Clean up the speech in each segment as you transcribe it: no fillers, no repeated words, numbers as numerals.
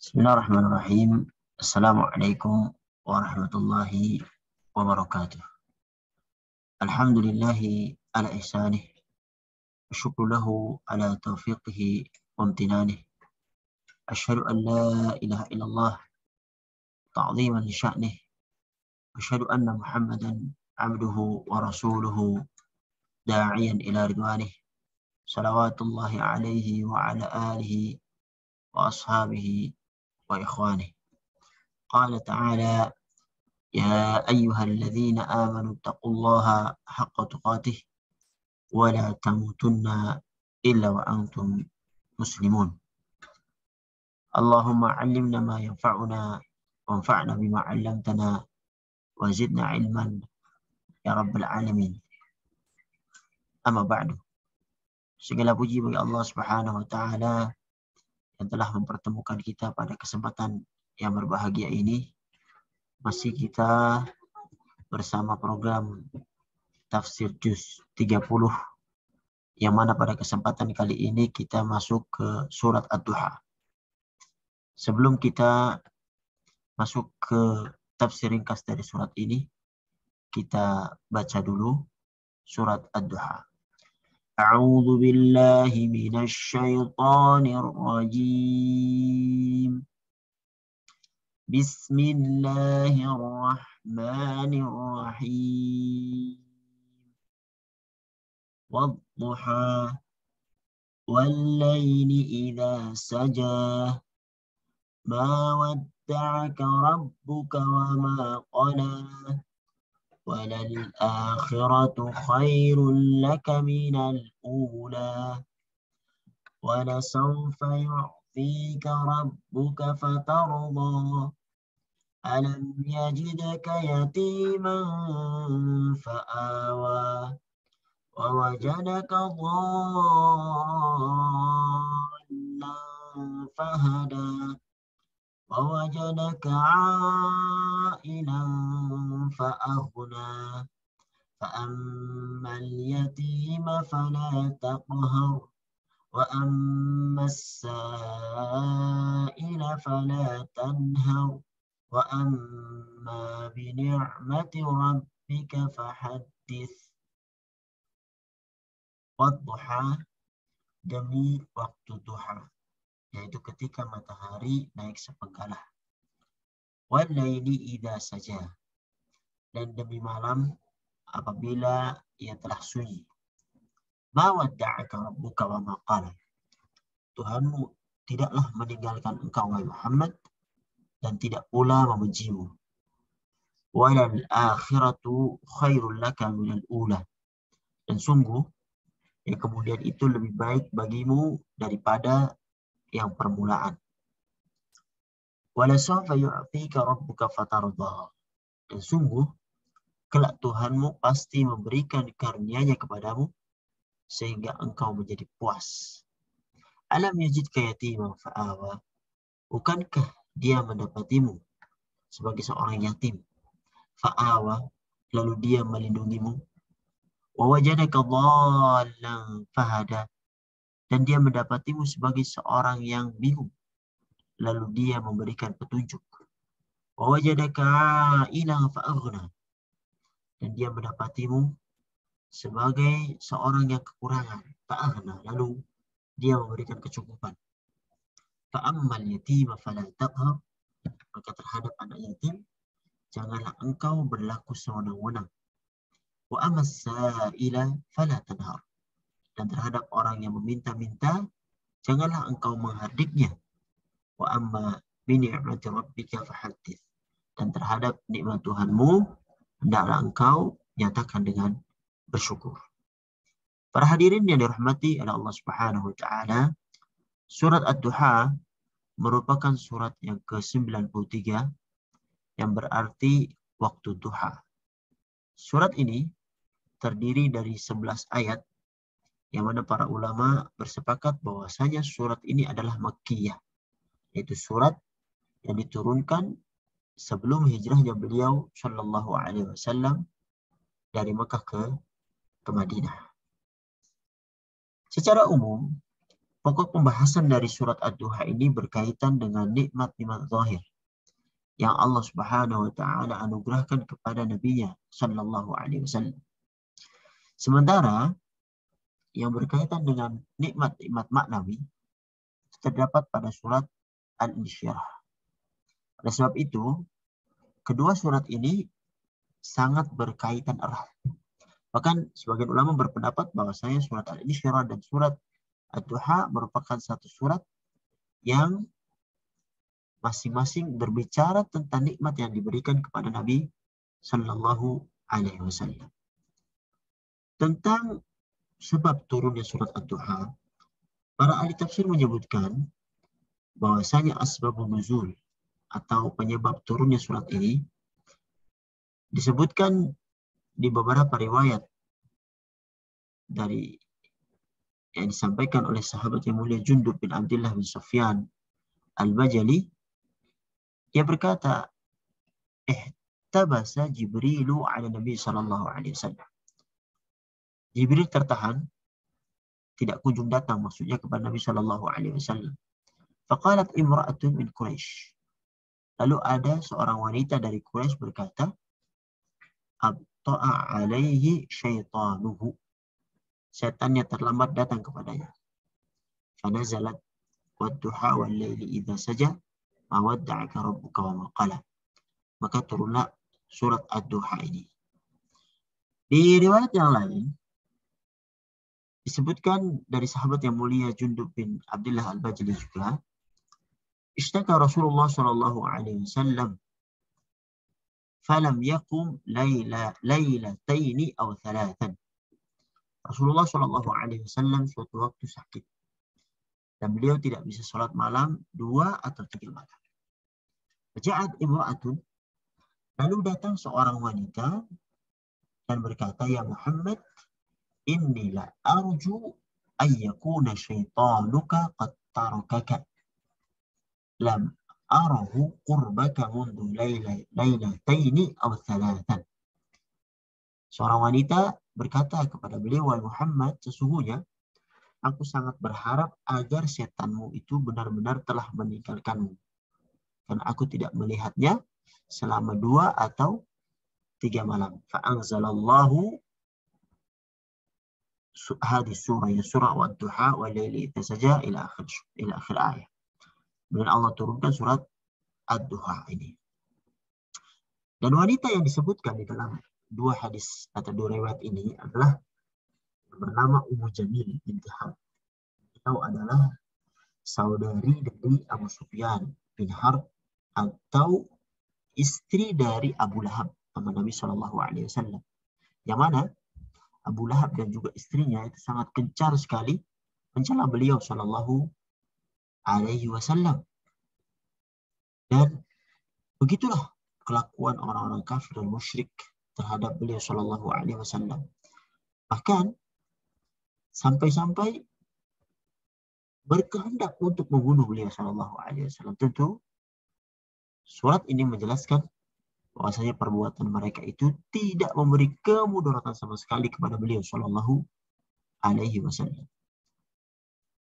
Bismillahirrahmanirrahim. Assalamualaikum warahmatullahi wabarakatuh. Alhamdulillahi ala ihsanih. Syukru lahu ala taufiqihi wa amtinanih. Asyhadu an la ilaha illallah ta'ziman li sya'nih. Asyhadu anna Muhammadan abduhu wa rasuluhu da'iyan ila ridwanih. Salawatullahi alaihi wa ala alihi wa ashabihi wa ikhwanih. Qala ta'ala يا أيها الذين آمنوا اتقوا الله حق تقاته ولا تموتن إلا وأنتم مسلمون. اللهم علمنا ما ينفعنا وانفعنا بما علمتنا وزدنا علما يا رب العالمين. Amma ba'du. Segala puji bagi Allah Subhanahu wa taala yang telah mempertemukan kita pada kesempatan yang berbahagia ini. Masih kita bersama program Tafsir Juz 30 yang mana pada kesempatan kali ini kita masuk ke surat Ad-Duha. Sebelum kita masuk ke tafsir ringkas dari surat ini, kita baca dulu surat Ad-Duha. A'udzu billahi minasy syaithanir rajim. Bismillahirrahmanirrahim. Wadduha wallayli idza saja ma wadda'aka rabbuka wa ma qala walal akhiratu khairul laka minal ula wa lasawfa yu'tika rabbuka fatarda alam yajidaka yatiman fa'awa wa wajadaka dhallan fahada wa wajadaka 'ailan fa'aghna fa ammal yatima fala taqhar wa ammas sa'ila fala tanhar wa amma bi ni'mati rabbika fahaddits. Wadduha, demi waktu duha, yaitu ketika matahari naik sepenggalah. Wallayli idza saja, dan demi malam apabila ia telah sunyi. Ma wadda'aka rabbuka wa ma qala, Tuhanmu tidaklah meninggalkan engkau wahai Muhammad dan tidak pula membencimu. Walal akhiratu khairul laka minal ula, dan sungguh yang kemudian itu lebih baik bagimu daripada yang permulaan. Walasawfa yu'tika rabbuka fatarda, dan sungguh kelak Tuhanmu pasti memberikan karunia-Nya kepadamu sehingga engkau menjadi puas. Alam yajidka yatiman fa'awa, bukankah dia mendapatimu sebagai seorang yatim, fa'awa, lalu dia melindungimu, wa wajadaka dhallan fahada, dan dia mendapatimu sebagai seorang yang bingung, lalu dia memberikan petunjuk, wa wajadaka 'ailan fa'aghna, dan dia mendapatimu sebagai seorang yang kekurangan, fa'aghna, lalu dia memberikan kecukupan. Fa'ammal yatima fala taqhar, maka terhadap anak yatim janganlah engkau berlaku sewenang-wenang. Wa ammas sa'ila fala tanhar, dan terhadap orang yang meminta-minta janganlah engkau menghardiknya. Wa amma bi ni'mati rabbika fahaddits, dan terhadap nikmat Tuhanmu hendaklah engkau nyatakan dengan bersyukur. Para hadirin yang dirahmati oleh Allah Subhanahu wa taala, surat Ad-Duha merupakan surat yang ke-93 yang berarti waktu duha. Surat ini terdiri dari 11 ayat yang mana para ulama bersepakat bahwasanya surat ini adalah Makkiyah, yaitu surat yang diturunkan sebelum hijrahnya beliau Shallallahu Alaihi Wasallam dari Mekah ke Madinah. Secara umum, Pokok pembahasan dari surat Ad-Duha ini berkaitan dengan nikmat-nikmat zahir yang Allah Subhanahu wa taala anugerahkan kepada nabinya sallallahu alaihi wasallam. Sementara yang berkaitan dengan nikmat-nikmat maknawi terdapat pada surat Al-Insyirah. Oleh sebab itu, kedua surat ini sangat berkaitan erat. Bahkan sebagian ulama berpendapat bahwasanya surat Al-Insyirah dan surat Ad-Duha merupakan satu surat yang masing-masing berbicara tentang nikmat yang diberikan kepada Nabi Sallallahu Alaihi Wasallam. Tentang sebab turunnya surat Ad-Duha, para ahli tafsir menyebutkan bahwasanya asbabun nuzul atau penyebab turunnya surat ini disebutkan di beberapa riwayat dari yang disampaikan oleh sahabat yang mulia Jundub bin Abdullah bin Sufyan Al-Bajali. Dia berkata, ihtabasa Jibrilu ala Nabi sallallahu alaihi wasallam. Jibril tertahan, tidak kunjung datang maksudnya kepada Nabi sallallahu alaihi wasallam. Faqalat imra'atun min Quraisy. Lalu ada seorang wanita dari Quraisy berkata, abta'a alaihi syaitanuhu. Setannya terlambat datang kepadanya. Fanazalat wad-duha wal laili idza saja ma wadda'aka rabbuka wa ma qala. Maka turunlah surat Ad-Duha ini. Di riwayat yang lain disebutkan dari sahabat yang mulia Jundub bin Abdullah Al-Bajali juga, ishtaka Rasulullah sallallahu alaihi wasallam falam yakum lailataini aw thalathan. Rasulullah sallallahu alaihi wasallam suatu waktu sakit dan beliau tidak bisa sholat malam 2 atau 3 malam. Ja'at imra'atun, lalu datang seorang wanita dan berkata, ya Muhammad, inni la arju ayyakuna syaitanuka qad tarakaka lam arahu qurbaka mundu lailataini aw thalathan. Seorang wanita berkata kepada beliau, wahai Muhammad, sesungguhnya aku sangat berharap agar setanmu itu benar-benar telah meninggalkanmu. Dan aku tidak melihatnya selama 2 atau 3 malam. Fa'anzalallahu hadis surah, ya surah Wad-Duha wa laili idza saja ila akhir ayat. Dan Allah turunkan surat Ad-Duha ini. Dan wanita yang disebutkan di dalam 2 hadis atau 2 riwayat ini adalah bernama Ummu Jamil binti Harb. Beliau adalah saudari dari Abu Sufyan bin Harb atau istri dari Abu Lahab sama Nabi Shallallahu Alaihi Wasallam. Yang mana Abu Lahab dan juga istrinya itu sangat gencar sekali mencela beliau Shallallahu Alaihi Wasallam. Dan begitulah kelakuan orang-orang kafir dan musyrik terhadap beliau Shallallahu Alaihi Wasallam. Bahkan sampai-sampai berkehendak untuk membunuh beliau Shallallahu Alaihi Wasallam. Tentu surat ini menjelaskan bahwasanya perbuatan mereka itu tidak memberi kemudaratan sama sekali kepada beliau Shallallahu Alaihi Wasallam.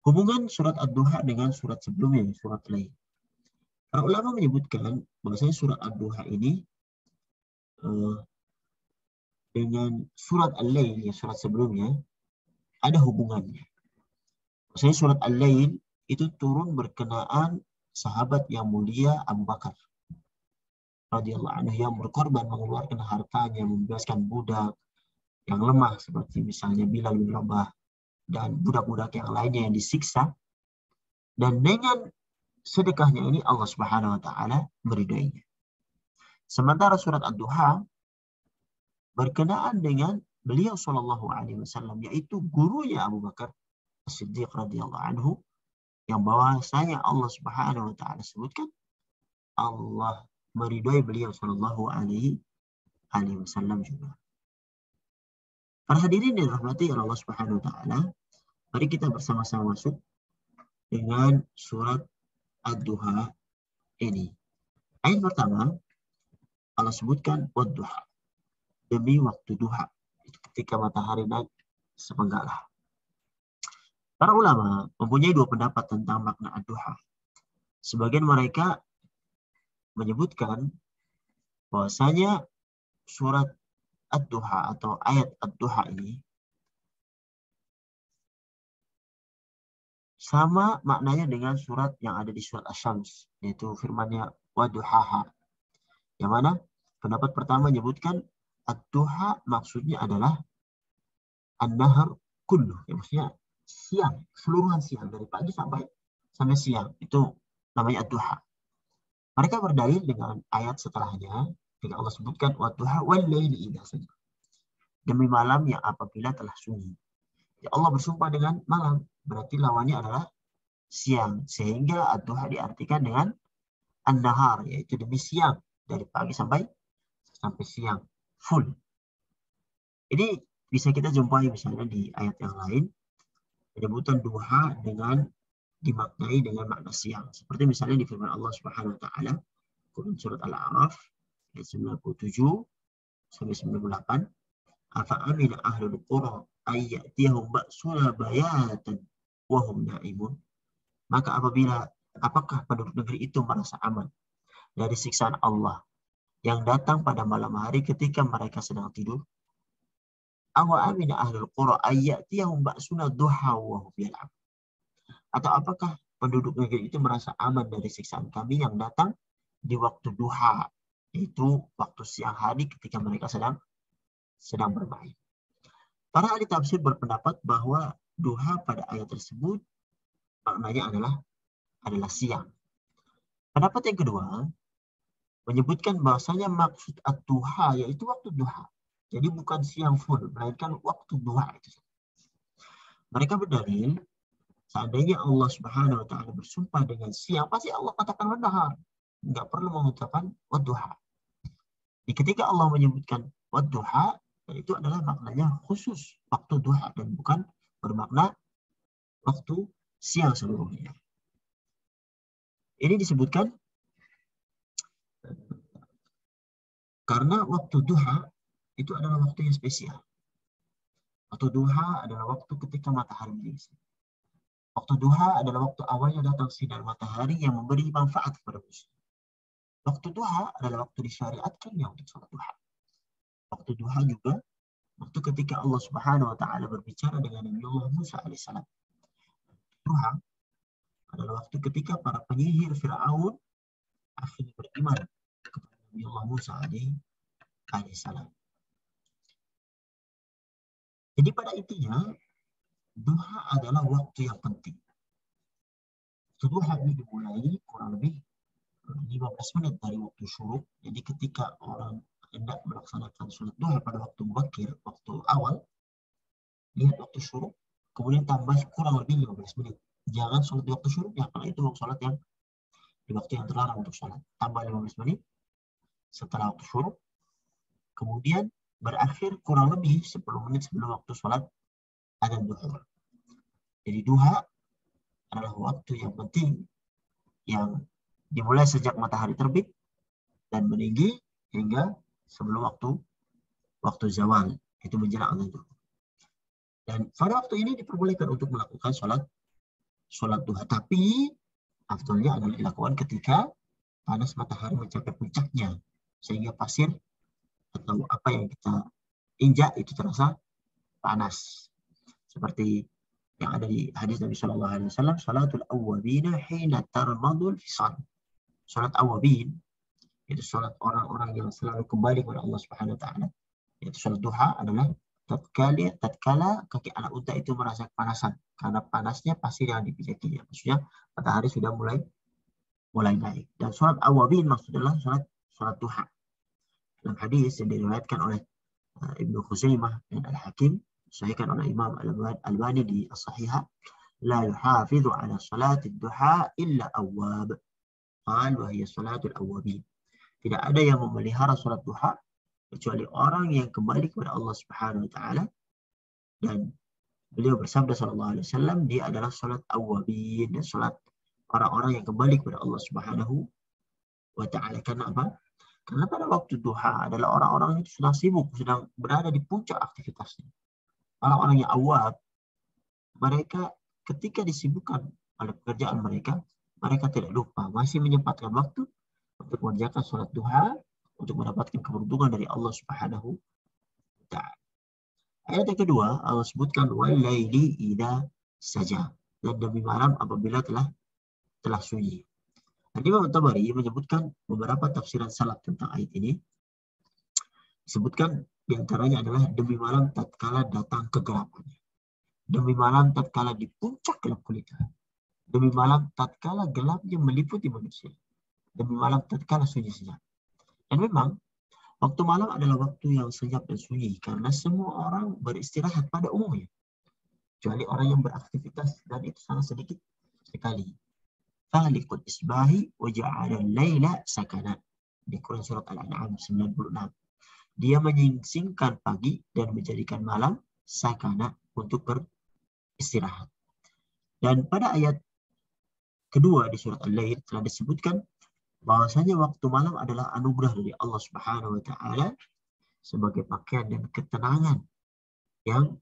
Hubungan surat Ad-Duha dengan surat sebelumnya, surat lain. Para ulama menyebutkan bahwasanya surat Ad-Duha ini dengan surat Al-Lail, surat sebelumnya, ada hubungannya. Bahwasanya surat Al-Lail itu turun berkenaan sahabat yang mulia Abu Bakar radhiyallahu anhu yang berkorban mengeluarkan hartanya membebaskan budak yang lemah seperti misalnya Bilal bin Rabah dan budak-budak yang lainnya yang disiksa, dan dengan sedekahnya ini Allah Subhanahu wa taala meridainya. Sementara surat Ad-Duha berkenaan dengan beliau sallallahu alaihi wasallam, yaitu gurunya Abu Bakar As-Siddiq radhiyallahu anhu, yang bahwasanya Allah Subhanahu wa taala sebutkan Allah meridai beliau sallallahu alaihi wasallam juga. Para hadirin yang dirahmati Allah Subhanahu wa taala, mari kita bersama-sama masuk dengan surat Ad-Duha ini. Ayat pertama Allah sebutkan wad-duha, demi waktu duha, ketika matahari naik sepenggalah. Para ulama mempunyai dua pendapat tentang makna ad-duha. Sebagian mereka menyebutkan bahwasanya surat ad-duha atau ayat ad-duha ini sama maknanya dengan surat yang ada di surat Asy-Syams, yaitu firman-Nya waduhaha. Yang mana pendapat pertama menyebutkan ad-duha maksudnya adalah an-nahar kullu, yang maksudnya siang, keseluruhan siang dari pagi sampai siang. Itu namanya ad-duha. Mereka berdalil dengan ayat setelahnya ketika Allah sebutkan wadduha wal laili idza saja. Demi malam yang apabila telah sunyi. Ya Allah bersumpah dengan malam, berarti lawannya adalah siang, sehingga ad-duha diartikan dengan an-nahar, yaitu demi siang dari pagi sampai siang full. Ini bisa kita jumpai misalnya di ayat yang lain, penyebutan duha dengan dimaknai dengan makna siang. Seperti misalnya di firman Allah Subhanahu wa taala Quran surat Al-A'raf ayat 97 sampai 98, afa amina ahlul qura ay ya'tiyahum ba'suna bayatan wa hum na'imun. Maka apakah penduduk negeri itu merasa aman dari siksaan Allah yang datang pada malam hari ketika mereka sedang tidur? Awa amina ahlul qura ay ya'tiyahum ba'suna duha wa hum yal'ab. Atau apakah penduduk negeri itu merasa aman dari siksaan kami yang datang di waktu duha, yaitu waktu siang hari ketika mereka sedang bermain. Para ahli tafsir berpendapat bahwa duha pada ayat tersebut maknanya adalah siang. Pendapat yang kedua menyebutkan bahwasanya maksud ad-duha yaitu waktu duha. Jadi bukan siang full, melainkan waktu duha itu. Mereka berdalil seandainya Allah Subhanahu wa taala bersumpah dengan siang, pasti Allah katakan wadduha. Enggak perlu mengucapkan wadduha. Ketika Allah menyebutkan wadduha, itu adalah maknanya khusus waktu duha dan bukan bermakna waktu siang seluruhnya. Ini disebutkan karena waktu duha itu adalah waktu yang spesial. Waktu duha adalah waktu ketika matahari menyingsing. Waktu duha adalah waktu awalnya datang sinar matahari yang memberi manfaat kepada manusia. Waktu duha adalah waktu disyariatkannya untuk sholat duha. Waktu duha juga waktu ketika Allah Subhanahu wa taala berbicara dengan Nabi Allah Musa alaihissalam. Duha adalah waktu ketika para penyihir Fir'aun akhirnya beriman kepada Nabi Allah Musa alaihissalam. Jadi pada intinya duha adalah waktu yang penting. Duha ini dimulai kurang lebih 15 menit dari waktu syuruk. Jadi ketika orang hendak melaksanakan sholat duha pada waktu mubakir, waktu awal, lihat waktu syuruk, kemudian tambah kurang lebih 15 menit. Jangan sholat di waktu syuruknya, karena itu sholat yang di waktu yang terlarang untuk sholat. Tambah 15 menit setelah waktu syuruk, kemudian berakhir kurang lebih 10 menit sebelum waktu sholat adzan duhur. Jadi duha adalah waktu yang penting yang dimulai sejak matahari terbit dan meninggi hingga sebelum waktu zawal, itu menjelang adzan duhur. Dan pada waktu ini diperbolehkan untuk melakukan sholat duha, tapi afdalnya adalah dilakukan ketika panas matahari mencapai puncaknya, sehingga pasir atau apa yang kita injak itu terasa panas. Seperti yang ada di hadis Nabi Shallallahu Alaihi Wasallam, salatul awwabina hina tarmadul fisal. Salat awwabin itu salat orang-orang yang selalu kembali kepada Allah Subhanahu Wa Taala. Yaitu salat duha adalah tatkala kaki anak unta itu merasa kepanasan karena panasnya pasir yang dipijakinya. Maksudnya matahari sudah mulai naik. Dan salat awwabin maksudnya salat duha. Dalam hadis yang diriwayatkan oleh Ibnu Khuzaimah dan Al-Hakim, disahihkan oleh Imam Al-Albani di As-Sahihah, la yuhafidhu ala salati duha illa awwab. Qal wa hiya salatul awwabin. Tidak ada yang memelihara salat duha kecuali orang yang kembali kepada Allah Subhanahu wa taala, dan beliau bersabda sallallahu alaihi wasallam, dia adalah salat awwabin, dan salat orang-orang yang kembali kepada Allah Subhanahu wa taala. Karena apa? Karena pada waktu duha adalah orang-orang itu sedang sibuk, sedang berada di puncak aktivitasnya. Orang-orang yang awab, mereka ketika disibukkan oleh pekerjaan mereka, mereka tidak lupa, masih menyempatkan waktu untuk mengerjakan sholat duha, untuk mendapatkan keberuntungan dari Allah Subhanahu wa Ta'ala. Ayat yang kedua, Allah sebutkan wal-laili idza saja, dan demi malam apabila telah sunyi. Imam Tabari menyebutkan beberapa tafsiran salaf tentang ayat ini. Disebutkan diantaranya adalah demi malam tatkala datang kegelapannya, demi malam tatkala di puncak gelap gulita, demi malam tatkala gelapnya meliputi manusia, demi malam tatkala sunyi senyap. Dan memang waktu malam adalah waktu yang senyap dan sunyi karena semua orang beristirahat pada umumnya, kecuali orang yang beraktivitas, dan itu sangat sedikit sekali. Falikul isbahi wa ja'ala al-laila sakana. Di Quran surat Al-An'am 96. Dia menyingsingkan pagi dan menjadikan malam sakana untuk beristirahat. Dan pada ayat kedua di surat Al-Lail telah disebutkan bahwasanya waktu malam adalah anugerah dari Allah Subhanahu wa Ta'ala sebagai pakaian dan ketenangan yang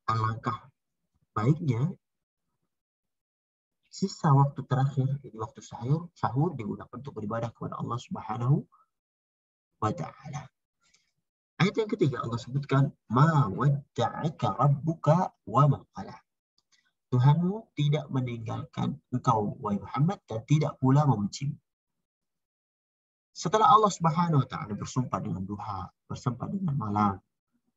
alangkah baiknya sisa waktu terakhir, ini waktu sahur digunakan untuk beribadah kepada Allah Subhanahu wa Ta'ala. Ayat yang ketiga Allah sebutkan ma wadda'aka rabbuka wa ma qala. Tuhanmu tidak meninggalkan engkau wahai Muhammad dan tidak pula membencimu. Setelah Allah Subhanahu wa Ta'ala bersumpah dengan duha, bersumpah dengan malam,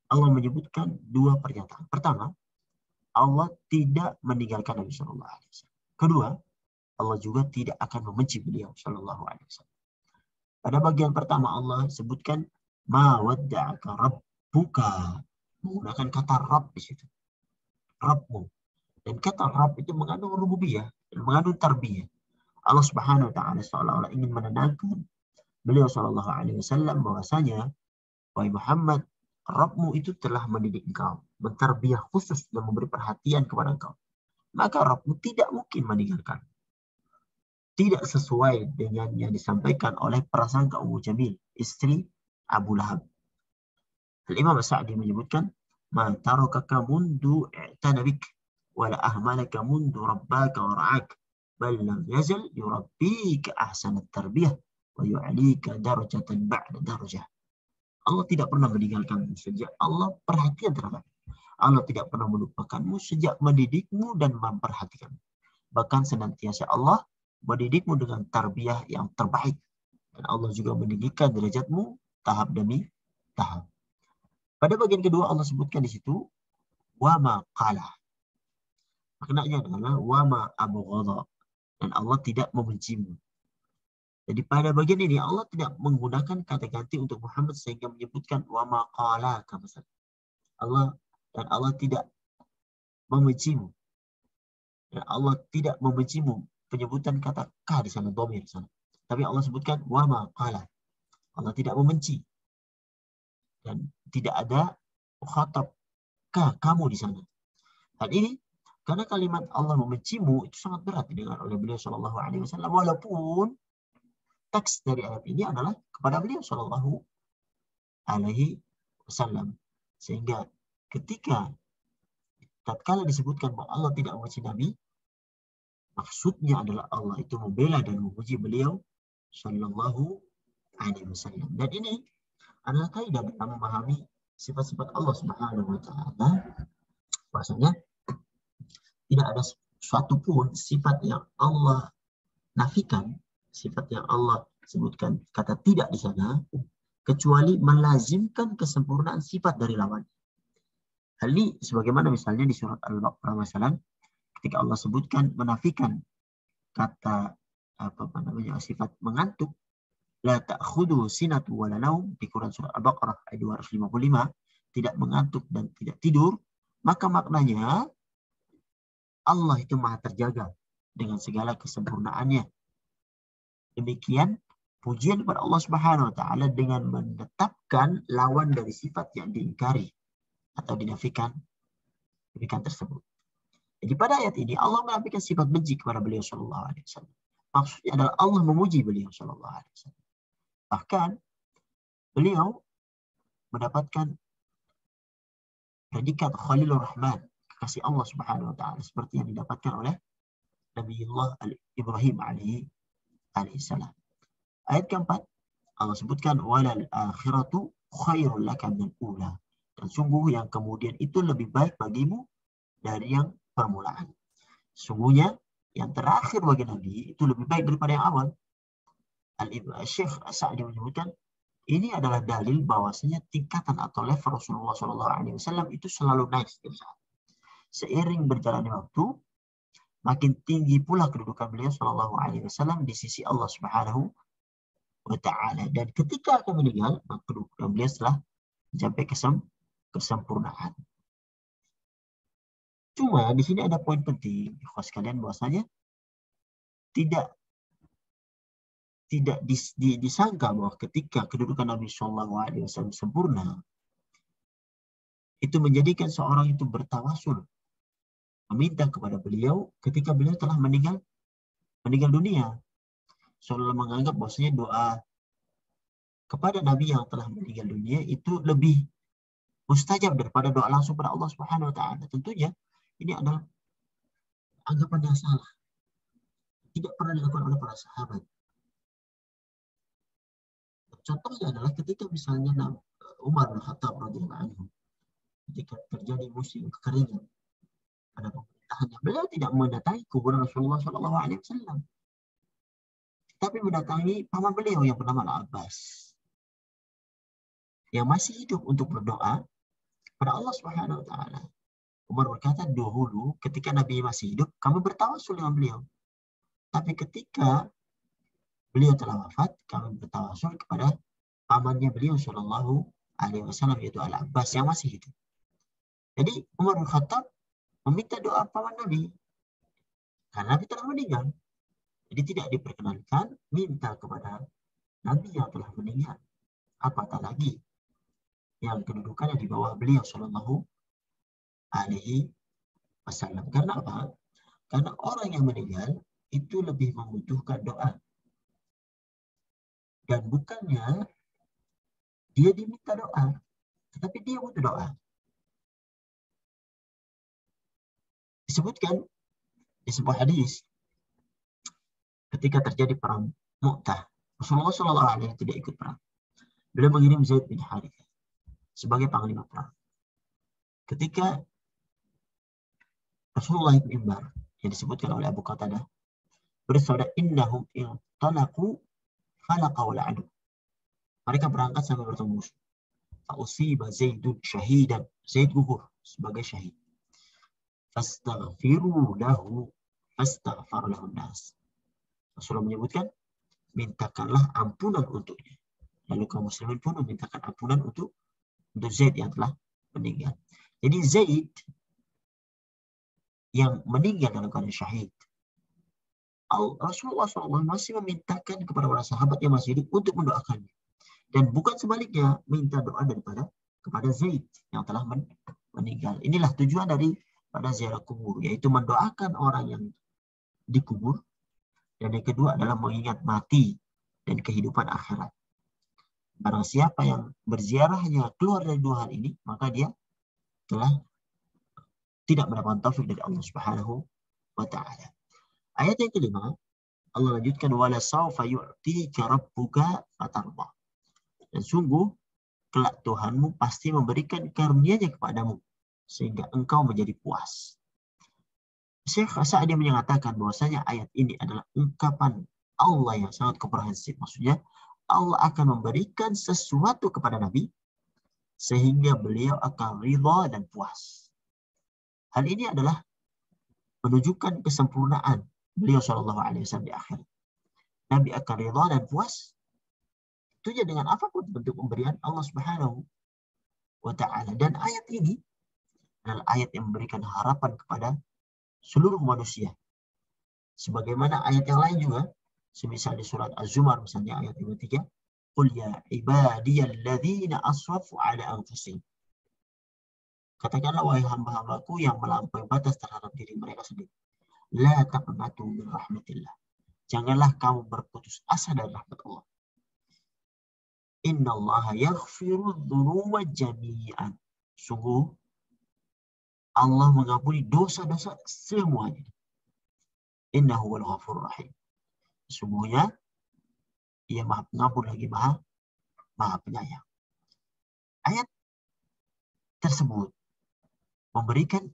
Allah menyebutkan dua pernyataan. Pertama, Allah tidak meninggalkan Nabi Shallallahu Alaihi Wasallam. Kedua, Allah juga tidak akan membenci beliau Shallallahu Alaihi Wasallam. Pada bagian pertama Allah sebutkan ma wadda'aka rabbuka, menggunakan kata Rabb di situ. Rabbmu. Dan kata Rabb itu mengandung rububiyah dan mengandung tarbiyah. Allah Subhanahu wa Ta'ala seolah-olah ingin menenangkan beliau Shallallahu Alaihi Wasallam bahwasanya wahai Muhammad, Rabbmu itu telah mendidik engkau, mentarbiyah khusus dan memberi perhatian kepada engkau. Maka Rabbmu tidak mungkin meninggalkan. Tidak sesuai dengan yang disampaikan oleh prasangka Ummu Jamil, istri Abu Lahab. Al-Imam As-Sa'di menyebutkan, ma tarakaka mundu i'tanabik, wala ahmalaka mundu rabbaka wa ra'ak, bal lam yazal yurabbika ahsanat tarbiyah, wa yu'alika darajatan ba'da darajah. Allah tidak pernah meninggalkanmu sejak Allah perhatian terhadapmu. Allah tidak pernah melupakanmu sejak mendidikmu dan memperhatikanmu. Bahkan senantiasa Allah mendidikmu dengan tarbiyah yang terbaik. Dan Allah juga meninggikan derajatmu tahap demi tahap. Pada bagian kedua Allah sebutkan di situ wama qala. Maknanya adalah wama abghadha, dan Allah tidak membencimu. Jadi pada bagian ini Allah tidak menggunakan kata ganti untuk Muhammad sehingga menyebutkan wama qala kama Allah, dan Allah tidak membencimu. Dan Allah tidak membencimu, penyebutan kata ka di sana, dhamir di sana. Tapi Allah sebutkan wama qala. Allah tidak membenci. Dan tidak ada mukhatab ka, kamu di sana. Hal ini karena kalimat Allah membencimu itu sangat berat didengar oleh beliau Shallallahu Alaihi Wasallam, walaupun teks dari ayat ini adalah kepada beliau Shallallahu Alaihi Wasallam. Sehingga ketika tatkala disebutkan bahwa Allah tidak membenci Nabi, maksudnya adalah Allah itu membela dan memuji beliau Shallallahu Alaihi Wasallam. Dan ini adalah kaidah dalam memahami sifat-sifat Allah Subhanahu Wa Taala. Bahasanya tidak ada suatu pun sifat yang Allah nafikan, sifat yang Allah sebutkan kata tidak di sana, kecuali melazimkan kesempurnaan sifat dari lawan. Hal ini sebagaimana misalnya di surat Al-Baqarah misalnya, ketika Allah sebutkan menafikan kata sifat mengantuk, la ta'khudhu sinatu wa la naum, di Quran surat Al-Baqarah ayat 255, tidak mengantuk dan tidak tidur, maka maknanya Allah itu maha terjaga dengan segala kesempurnaannya. Demikian pujian kepada Allah Subhanahu wa Ta'ala dengan menetapkan lawan dari sifat yang diingkari atau dinafikan demikian tersebut. Jadi pada ayat ini Allah menafikan sifat benci kepada beliau Shallallahu Alaihi Wasallam. Maksudnya adalah Allah memuji beliau Shallallahu Alaihi Wasallam. Bahkan beliau mendapatkan predikat Khalilur Rahman, kasih Allah Subhanahu wa taala seperti yang didapatkan oleh Nabiullah Ibrahim alaihissalam. Ayat keempat, Allah sebutkan walal akhiratu khairul laka minal ula. Dan sungguh yang kemudian itu lebih baik bagimu dari yang permulaan. Sungguhnya yang terakhir bagi Nabi itu lebih baik daripada yang awal. Syekh Sa'di menyebutkan ini adalah dalil bahwasanya tingkatan atau level Rasulullah SAW itu selalu naik setiap saat. Seiring berjalannya waktu, makin tinggi pula kedudukan beliau SAW di sisi Allah Subhanahu wa taala. Dan ketika akan meninggal, maka kedudukan beliau telah mencapai kesempurnaan. Cuma di sini ada poin penting, ikhwas sekalian, bahwasanya tidak disangka bahwa ketika kedudukan Nabi SAW sempurna, itu menjadikan seorang itu bertawasul, meminta kepada beliau ketika beliau telah meninggal dunia. Seolah menganggap bahwasanya doa kepada Nabi yang telah meninggal dunia itu lebih mustajab daripada doa langsung pada Allah Subhanahu wa taala. Tentunya ini adalah anggapan yang salah. Tidak pernah dilakukan oleh para sahabat. Contohnya adalah ketika misalnya Umar bin Khattab radhiyallahu anhu, ketika terjadi musim kekeringan pada pemerintahannya, beliau tidak mendatangi kuburan Rasulullah SAW, tapi mendatangi paman beliau yang bernama Al-Abbas, yang masih hidup, untuk berdoa pada Allah Subhanahu wa taala. Umar berkata, dahulu ketika Nabi masih hidup, kami bertawasul dengan beliau. Tapi ketika beliau telah wafat, kami bertawasul kepada pamannya beliau Shallallahu Alaihi Wasallam, yaitu Al-Abbas yang masih hidup. Jadi Umar bin Khattab meminta doa paman Nabi karena Nabi telah meninggal. Jadi tidak diperkenankan minta kepada Nabi yang telah meninggal, apatah lagi yang kedudukannya di bawah beliau Shallallahu Alaihi Wasallam. Karena apa? Karena orang yang meninggal itu lebih membutuhkan doa. Dan bukannya dia diminta doa, tetapi dia butuh doa. Disebutkan di sebuah hadis, ketika terjadi perang Mu'tah, Rasulullah SAW tidak ikut perang. Beliau mengirim Zaid bin Harithah sebagai panglima perang. Ketika Rasulullah ibn Imbar, yang disebutkan oleh Abu Qatadah, bersabda, innahum intalaqu falaqaw al-adu. Mereka berangkat sampai bertemu musuh. Fa'usiba Zaidun syahidan. Zaid gugur sebagai syahid. Fastaghfiru lahu fastaghfar lahu nas. Rasulullah menyebutkan, mintakanlah ampunan untuknya. Lalu kaum muslimin pun memintakan ampunan untuk Zaid yang telah meninggal. Jadi Zaid yang meninggal dalam keadaan syahid, Rasulullah SAW masih memintakan kepada para sahabat yang masih hidup untuk mendoakannya. Dan bukan sebaliknya, minta doa kepada Zaid yang telah meninggal. Inilah tujuan pada ziarah kubur, yaitu mendoakan orang yang dikubur. Dan yang kedua adalah mengingat mati dan kehidupan akhirat. Barang siapa yang berziarahnya keluar dari dua hal ini, maka dia telah tidak mendapatkan taufik dari Allah Subhanahu wa taala. Ayat yang kelima, Allah lanjutkan, wala sawfa yu'tika rabbuka fatarda. Dan sungguh kelak Tuhanmu pasti memberikan karunia-Nya kepadamu sehingga engkau menjadi puas. Syekh Sa'di menyatakan bahwasanya ayat ini adalah ungkapan Allah yang sangat komprehensif. Maksudnya Allah akan memberikan sesuatu kepada Nabi sehingga beliau akan ridha dan puas. Hal ini adalah menunjukkan kesempurnaan beliau Shallallahu Alaihi Wasallam di akhir. Nabi akan ridha dan puas tentunya dengan apapun bentuk pemberian Allah Subhanahu wa taala. Dan ayat ini adalah ayat yang memberikan harapan kepada seluruh manusia. Sebagaimana ayat yang lain juga, semisal di surat Az-Zumar misalnya ayat 53, qul ya ibadiyalladzina asrafu ala anfusihim. Katakanlah wahai hamba-hambaku yang melampaui batas terhadap diri mereka sendiri. La taqnatu min rahmatillah. Janganlah kamu berputus asa dari rahmat Allah. Innallaha yaghfiru dzunuba jami'an. Sungguh Allah mengampuni dosa-dosa semuanya. Innahu wal ghafurur rahim. Sesungguhnya Ia Maha Pengampun lagi Maha Penyayang. Ayat tersebut memberikan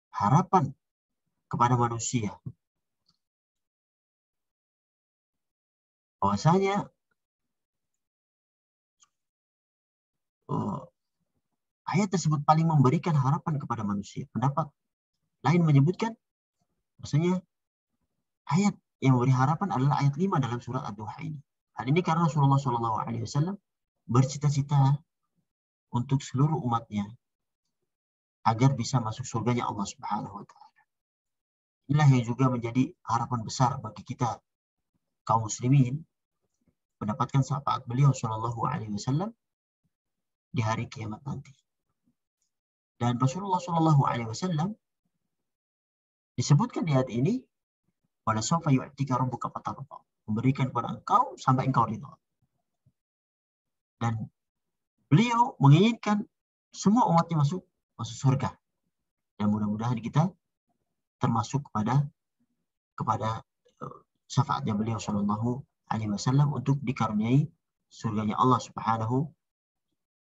harapan kepada manusia bahwasanya ayat tersebut paling memberikan harapan kepada manusia. Pendapat lain menyebutkan bahwasanya ayat yang memberi harapan adalah ayat 5 dalam surat Ad-Duha ini. Hal ini karena Rasulullah SAW bercita-cita untuk seluruh umatnya agar bisa masuk surganya Allah Subhanahu wa taala. Inilah yang juga menjadi harapan besar bagi kita kaum muslimin mendapatkan syafaat beliau sallallahu alaihi wasallam di hari kiamat nanti. Dan Rasulullah sallallahu alaihi wasallam disebutkan di ayat ini, wala sawfa yu'tika rabbuka fatarda, memberikan kepada engkau sampai engkau ridha. Dan beliau menginginkan semua umatnya masuk surga. Dan mudah-mudahan kita termasuk kepada syafaatnya beliau sallallahu alaihi wasallam untuk dikaruniai surganya Allah Subhanahu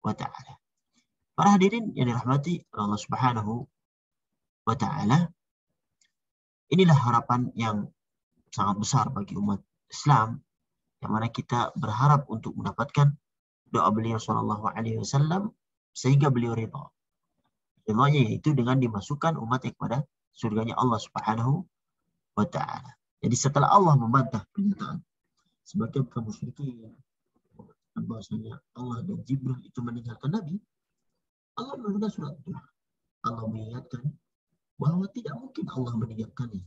wa taala. Para hadirin yang dirahmati Allah Subhanahu wa taala, inilah harapan yang sangat besar bagi umat Islam, yang mana kita berharap untuk mendapatkan doa beliau sallallahu alaihi wasallam sehingga beliau ridha. Ridhanya yaitu dengan dimasukkan umatnya kepada surganya Allah Subhanahu wa taala. Jadi setelah Allah membantah pernyataan sebagian kaum musyrikin bahwasanya Allah dan Jibril itu meninggalkan Nabi, Allah menurunkan surat Duha. Allah mengingatkan bahwa tidak mungkin Allah meninggalkannya.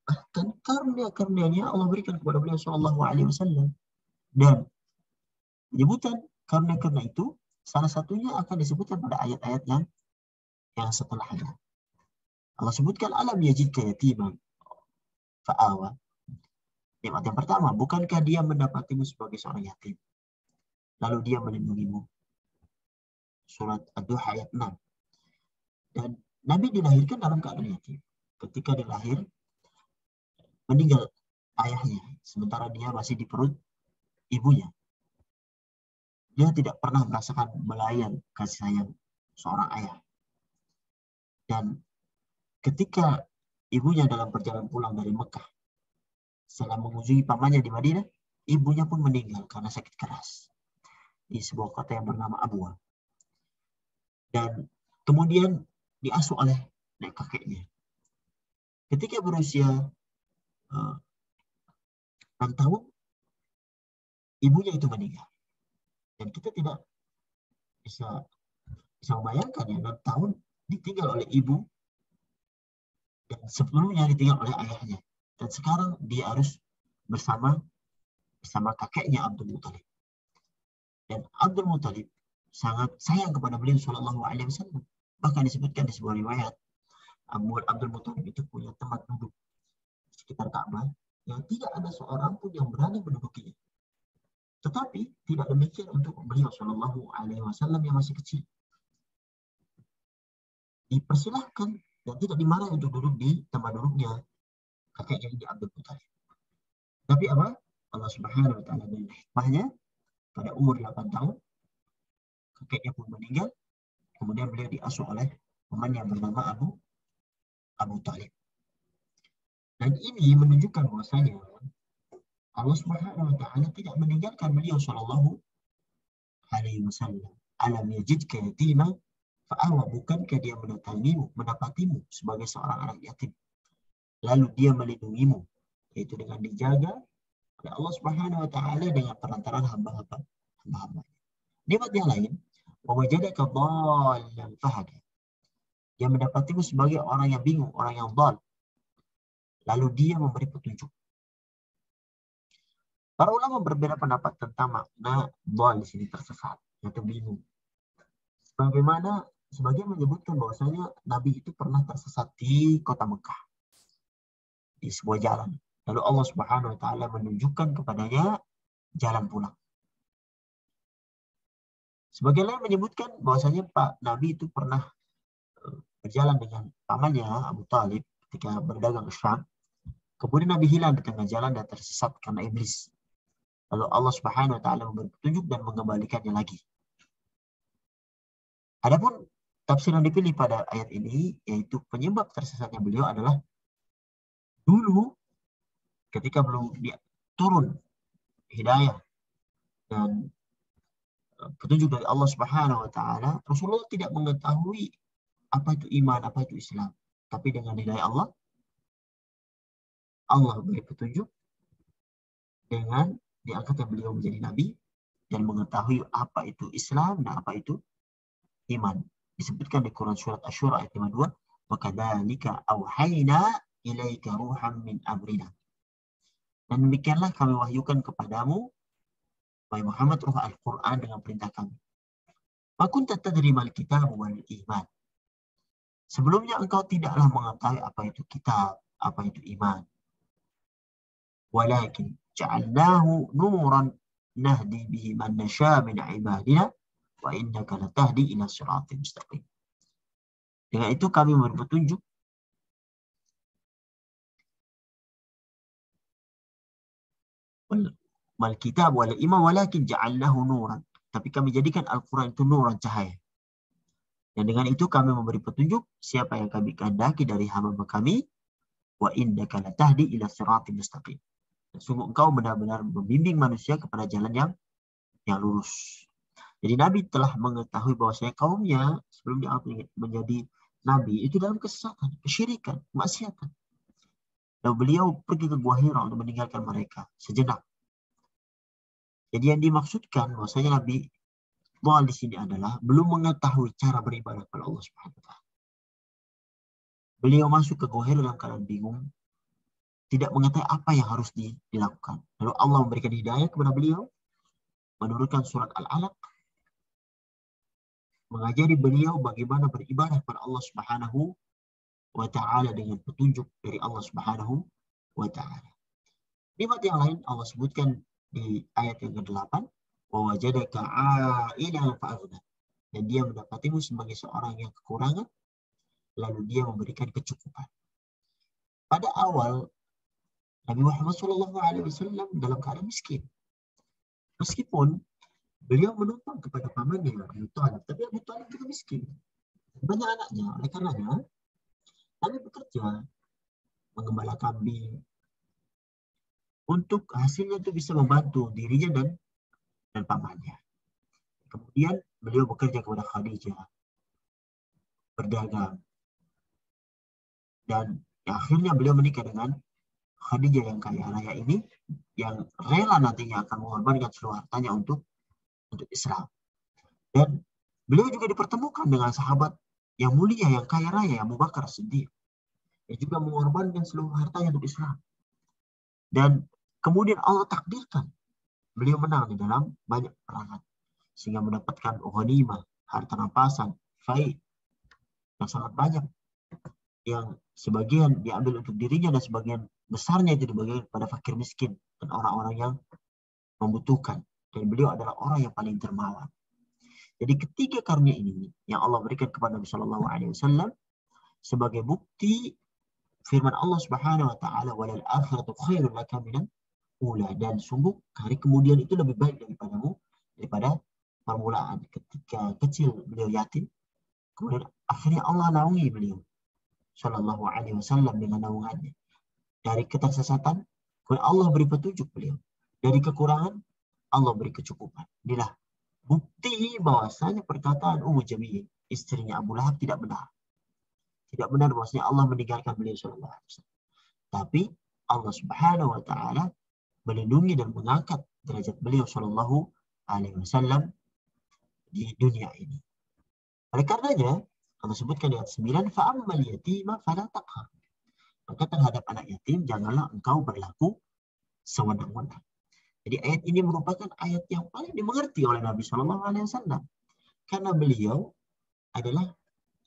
Bahkan karunia-karunia-Nya Allah berikan kepada beliau sallallahu alaihi wasallam. Dan penyebutan karunia-karunia itu salah satunya akan disebutkan pada ayat-ayat yang setelahnya. Allah sebutkan alam yajidka yatiman fa'awa. Nikmat yang pertama, bukankah dia mendapatimu sebagai seorang yatim, lalu dia melindungimu? Surat Ad-Duha ayat 6. Dan Nabi dilahirkan dalam keadaan yatim. Ketika dilahir, meninggal ayahnya, sementara dia masih di perut ibunya. Dia tidak pernah merasakan belayan kasih sayang seorang ayah. Dan ketika ibunya dalam perjalanan pulang dari Mekah, setelah mengunjungi pamannya di Madinah, ibunya pun meninggal karena sakit keras di sebuah kota yang bernama Abwa. Dan kemudian diasuh oleh nenek kakeknya. Ketika berusia 6 tahun, ibunya itu meninggal. Dan kita tidak bisa membayangkan ya, 6 tahun ditinggal oleh ibu, dan sebelumnya ditinggal oleh ayahnya. Dan sekarang dia harus bersama kakeknya Abdul Muthalib. Dan Abdul Muthalib sangat sayang kepada beliau sallallahu alaihi wasallam. Bahkan disebutkan di sebuah riwayat, Abdul Muthalib itu punya tempat duduk di sekitar Ka'bah yang tidak ada seorang pun yang berani mendudukinya. Tetapi tidak demikian untuk beliau sallallahu alaihi wasallam yang masih kecil. Dipersilahkan dan tidak dimarahi untuk duduk di tempat duduknya kakeknya di Abdul Muthalib. Tapi apa? Allah Subhanahu wa taala dengan hikmahnya, pada umur 8 tahun kakeknya pun meninggal. Kemudian beliau diasuh oleh paman yang bernama Abu Talib. Dan ini menunjukkan bahwasanya Allah Subhanahu wa taala tidak meninggalkan beliau sallallahu alaihi wasallam. Alam yajidka yatima fa'awa, bukankah dia mendapatimu sebagai seorang anak yatim, lalu dia melindungimu, yaitu dengan dijaga oleh Allah Subhanahu wa taala dengan perantaraan hamba-hamba. Nikmat yang lain, wa wajadaka dhallan fahada. Dia mendapatimu sebagai orang yang bingung, orang yang dhal, lalu dia memberi petunjuk. Para ulama berbeda pendapat tentang makna dhal di sini, tersesat atau bingung. Sebagian menyebutkan bahwasanya Nabi itu pernah tersesat di kota Mekah, di sebuah jalan. Lalu Allah Subhanahu wa taala menunjukkan kepadanya jalan pulang. Sebagian lain menyebutkan bahwasanya Nabi itu pernah berjalan dengan pamannya Abu Talib ketika berdagang ke Syam. Kemudian Nabi hilang di tengah jalan dan tersesat karena iblis. Lalu Allah Subhanahu wa taala memberi petunjuk dan mengembalikannya lagi. Adapun tafsir yang dipilih pada ayat ini, yaitu penyebab tersesatnya beliau adalah dulu ketika belum dia turun hidayah dan petunjuk dari Allah Subhanahu wa taala, Rasulullah tidak mengetahui apa itu iman, apa itu Islam. Tapi dengan hidayah Allah, Allah beri petunjuk dengan diangkatnya beliau menjadi nabi dan mengetahui apa itu Islam dan apa itu iman. Disebutkan di Quran surat Asy-Syura ayat 52, "Wa kadzalika auhayna ilaika ruham min amrina." Dan demikianlah kami wahyukan kepadamu, wahai Muhammad, ruh Al-Quran dengan perintah kami. "Ma kunta tadri mal kitab wal iman." Sebelumnya engkau tidaklah mengetahui apa itu kitab, apa itu iman. "Walakin ja'alnahu nuran nahdi bihi man nasha min ibadina wa innaka latahdi ila siratal mustaqim." Dengan itu kami memberi petunjuk mal kitab wal iman walakin ja'alnahu nuran. Tapi kami jadikan Al-Quran itu nuran, cahaya. Dan dengan itu kami memberi petunjuk siapa yang kami kehendaki dari hamba kami, wa innaka latahdi ila siratal mustaqim. Sungguh engkau benar-benar membimbing manusia kepada jalan yang lurus. Jadi Nabi telah mengetahui bahwasanya kaumnya sebelum dia menjadi Nabi itu dalam kesesatan, kesyirikan, kemaksiatan. Lalu beliau pergi ke Gua Hira untuk meninggalkan mereka sejenak. Jadi yang dimaksudkan bahwasanya Nabi di sini adalah belum mengetahui cara beribadah kepada Allah Subhanahu wa taala. Beliau masuk ke Gua Hira dalam keadaan bingung, tidak mengetahui apa yang harus dilakukan. Lalu Allah memberikan hidayah kepada beliau, menurunkan surat Al-Alaq, mengajari beliau bagaimana beribadah kepada Allah Subhanahu wa taala dengan petunjuk dari Allah Subhanahu wa taala. Nikmat yang lain Allah sebutkan di ayat yang ke-8, wa wajadaka 'ailan fa'aghna. Dan dia mendapatimu sebagai seorang yang kekurangan, lalu dia memberikan kecukupan. Pada awal Nabi Muhammad SAW dalam keadaan miskin. Meskipun beliau menumpang kepada pamannya Abu Talib, tapi Abu Talib juga miskin. Banyak anaknya. Oleh karenanya, Nabi bekerja menggembala kambing untuk hasilnya itu bisa membantu dirinya dan pamannya. Kemudian beliau bekerja kepada Khadijah, berdagang, dan akhirnya beliau menikah dengan Khadijah yang kaya raya ini, yang rela nantinya akan mengorbankan seluruh hartanya untuk Islam. Dan beliau juga dipertemukan dengan sahabat yang mulia, yang kaya raya, Abu Bakar Siddiq, yang juga mengorbankan seluruh hartanya untuk Islam. Dan kemudian Allah takdirkan beliau menang di dalam banyak perangan, sehingga mendapatkan ghanimah, harta rampasan, faid yang sangat banyak, yang sebagian diambil untuk dirinya dan sebagian besarnya itu dibagikan kepada fakir miskin dan orang-orang yang membutuhkan. Dan beliau adalah orang yang paling dermawan. Jadi ketiga karunia ini yang Allah berikan kepada Nabi Shallallahu Alaihi Wasallam sebagai bukti firman Allah Subhanahu Wa Taala, walal akhiratu khairul laka minal ula. Dan sungguh hari kemudian itu lebih baik daripada permulaan. Ketika kecil beliau yatim, kemudian akhirnya Allah naungi beliau Shallallahu Alaihi Wasallam dengan naungannya. Dari ketersesatan, kemudian Allah beri petunjuk beliau. Dari kekurangan, Allah beri kecukupan. Inilah bukti bahwasanya perkataan Ummu Jamil, istrinya Abu Lahab, tidak benar. Tidak benar bahwasanya Allah meninggalkan beliau Shallallahu Alaihi Wasallam. Tapi Allah Subhanahu Wa Taala melindungi dan mengangkat derajat beliau Shallallahu Alaihi Wasallam di dunia ini. Oleh karenanya Allah sebutkan di ayat 9, fa'ammal yatima fala taqhar. Maka terhadap anak yatim janganlah engkau berlaku sewenang-wenang. Jadi ayat ini merupakan ayat yang paling dimengerti oleh Nabi Shallallahu Alaihi Wasallam karena beliau adalah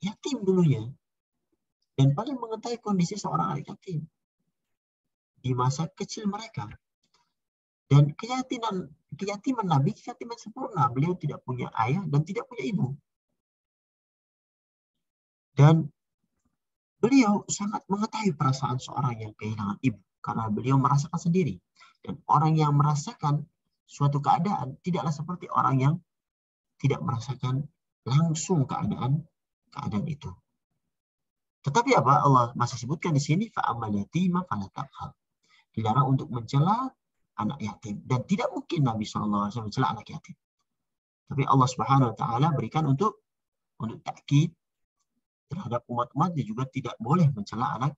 yatim dulunya dan paling mengetahui kondisi seorang anak yatim di masa kecil mereka. Dan keyatiman Nabi, keyatiman sempurna. Beliau tidak punya ayah dan tidak punya ibu. Dan Beliau sangat mengetahui perasaan seorang yang kehilangan ibu karena beliau merasakan sendiri. Dan orang yang merasakan suatu keadaan tidaklah seperti orang yang tidak merasakan langsung keadaan itu. Tetapi apa Allah masih sebutkan di sini, fa'amal yatima fala taqhar. Dilarang untuk mencela anak yatim, dan tidak mungkin Nabi SAW mencela anak yatim. Tapi Allah Subhanahu wa taala berikan untuk takkid terhadap umat-umatnya juga tidak boleh mencela anak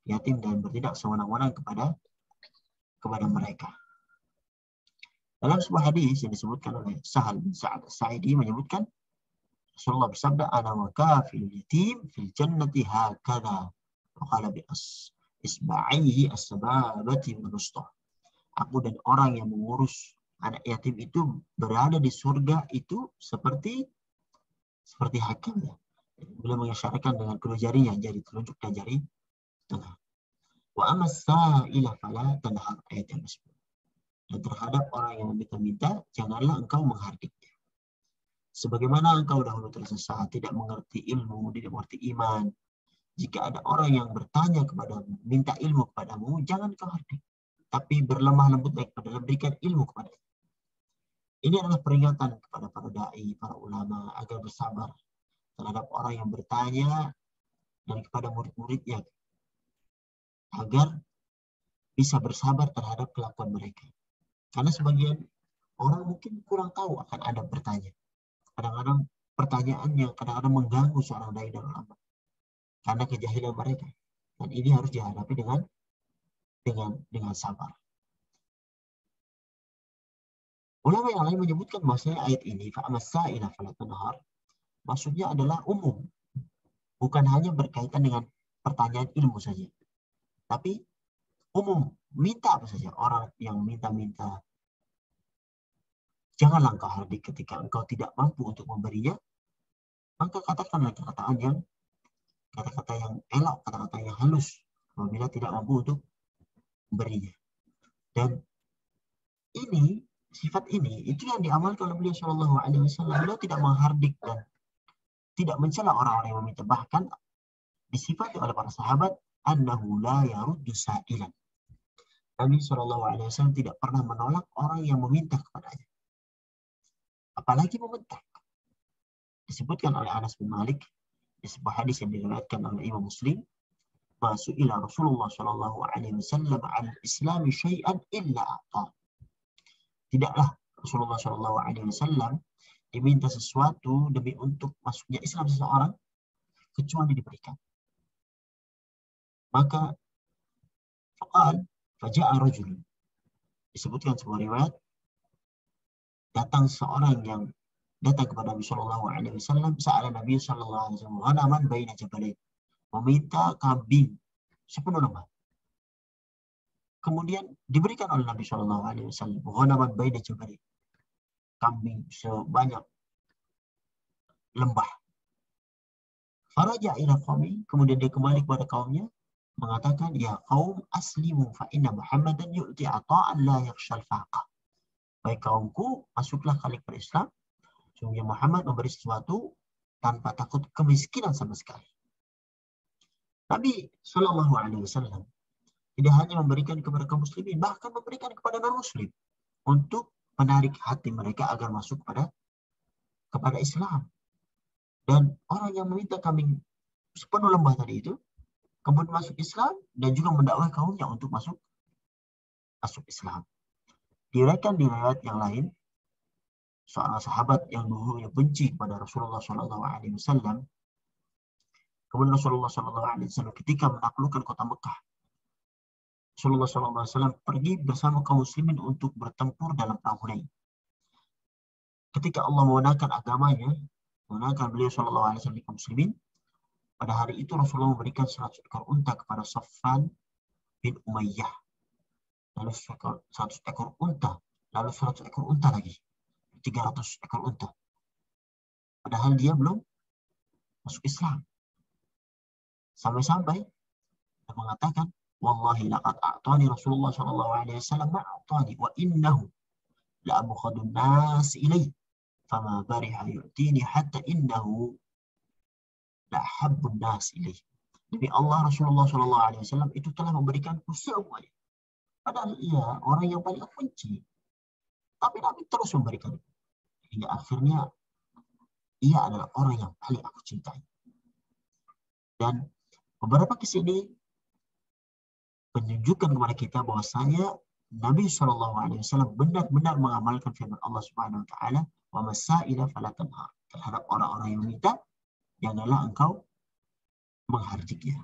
yatim dan bertindak sewenang-wenang kepada mereka. Dalam sebuah hadis yang disebutkan oleh Sahal bin Sa'ad As-Sa'idi menyebutkan Rasulullah bersabda, ana wa kafilul yatim fil jannati hakadha. Wa qala bi isba'ihi as-sababati wal wusta. Aku dan orang yang mengurus anak yatim itu berada di surga itu seperti hakimnya. Beliau mengisyaratkan dengan kedua jarinya, jari telunjuk dan jari tengah. Wa amas sa'ila fala tanhar, ayat yang ke-10. Dan terhadap orang yang meminta-minta, janganlah engkau menghardiknya. Sebagaimana engkau dahulu tersesat, tidak mengerti ilmu, tidak mengerti iman. Jika ada orang yang bertanya kepadamu, minta ilmu kepadamu, jangan kau hardik. Tapi berlemah lembut baik kepada berikan ilmu kepadanya. Ini adalah peringatan kepada para da'i, para ulama, agar bersabar terhadap orang yang bertanya dan kepada murid-muridnya, agar bisa bersabar terhadap kelakuan mereka. Karena sebagian orang mungkin kurang tahu akan adab bertanya. Kadang-kadang pertanyaan yang kadang-kadang mengganggu seorang dai dan ulama karena kejahilan mereka, dan ini harus dihadapi dengan sabar. Ulama yang lain menyebutkan bahwasanya ayat ini fa'amassa'ila fala tanhar maksudnya adalah umum, bukan hanya berkaitan dengan pertanyaan ilmu saja, tapi umum, minta apa saja. Orang yang minta-minta, janganlah engkau hardik ketika engkau tidak mampu untuk memberinya, maka katakanlah kata-kata yang elok, kata-kata yang halus apabila tidak mampu untuk memberinya. Dan sifat ini itu yang diamalkan oleh beliau Shallallahu Alaihi Wasallam. Beliau tidak menghardik dan tidak mencela orang-orang yang meminta. Bahkan disifati oleh para sahabat, annahu la yaruddu sa'ilan. Nabi Shallallahu Alaihi Wasallam tidak pernah menolak orang yang meminta kepadanya, apalagi meminta. Disebutkan oleh Anas bin Malik di sebuah hadis yang diriwayatkan oleh Imam Muslim, masu'ila Rasulullah Shallallahu Alaihi Wasallam al-Islam syai'an illa a'ta. Tidaklah Rasulullah Shallallahu Alaihi Wasallam diminta sesuatu demi untuk masuknya Islam seseorang kecuali diberikan. Maka faqal faja'a rajul, disebutkan sebuah riwayat, datang seorang yang datang kepada Nabi Shallallahu Alaihi Wasallam, sa'ala Nabi Shallallahu Alaihi Wasallam ghanaman baina jabalain, meminta kambing 10 lembar. Kemudian diberikan oleh Nabi Shallallahu Alaihi Wasallam ghanaman baina jabalain, kambing sebanyak lembah. Faraja ila qaumi, kemudian dia kembali kepada kaumnya mengatakan, ya qaum aslimu fa inna Muhammadan yu'ti ata'an la yakhshal faqah. Baik kaumku, masuklah kalian berislam, sungguh Muhammad memberi sesuatu tanpa takut kemiskinan sama sekali. Nabi Shallallahu Alaihi Wasallam tidak hanya memberikan kepada kaum muslimin, bahkan memberikan kepada non-muslim untuk menarik hati mereka agar masuk kepada Islam. Dan orang yang meminta kambing sepenuh lembah tadi itu kemudian masuk Islam dan juga mendakwai kaumnya untuk masuk Islam. Diriwayatkan di riwayat yang lain, seorang sahabat yang dulunya benci kepada Rasulullah Shallallahu Alaihi Wasallam, kemudian Rasulullah Shallallahu Alaihi Wasallam ketika menaklukkan kota Mekah, Rasulullah Shallallahu Alaihi Wasallam pergi bersama kaum muslimin untuk bertempur dalam perang Hunain. Ketika Allah memenangkan agamanya, memenangkan beliau Shallallahu Alaihi Wasallam di kaum muslimin, pada hari itu Rasulullah memberikan 100 ekor unta kepada Safwan bin Umayyah, lalu 100 ekor unta, lalu 100 ekor unta lagi, 300 ekor unta. Padahal dia belum masuk Islam. Sampai-sampai dia mengatakan, wallahi laqad a'tani Rasulullah sallallahu alaihi wasallam ma a'tani wa innahu la abghadun nas ilai fama bariha yu'tini hatta innahu la habbun nas ilai. Demi Allah, Rasulullah SAW itu telah memberikanku semuanya. Padahal ia orang yang paling aku benci. Tapi Nabi terus memberikan. Hingga akhirnya ia adalah orang yang paling aku cintai. Dan beberapa kisah ini menunjukkan kepada kita bahwasanya Nabi SAW benar-benar mengamalkan firman Allah Subhanahu Wa Taala, wa masaila fala tanhar, terhadap orang-orang yang meminta, janganlah engkau mengharjiknya.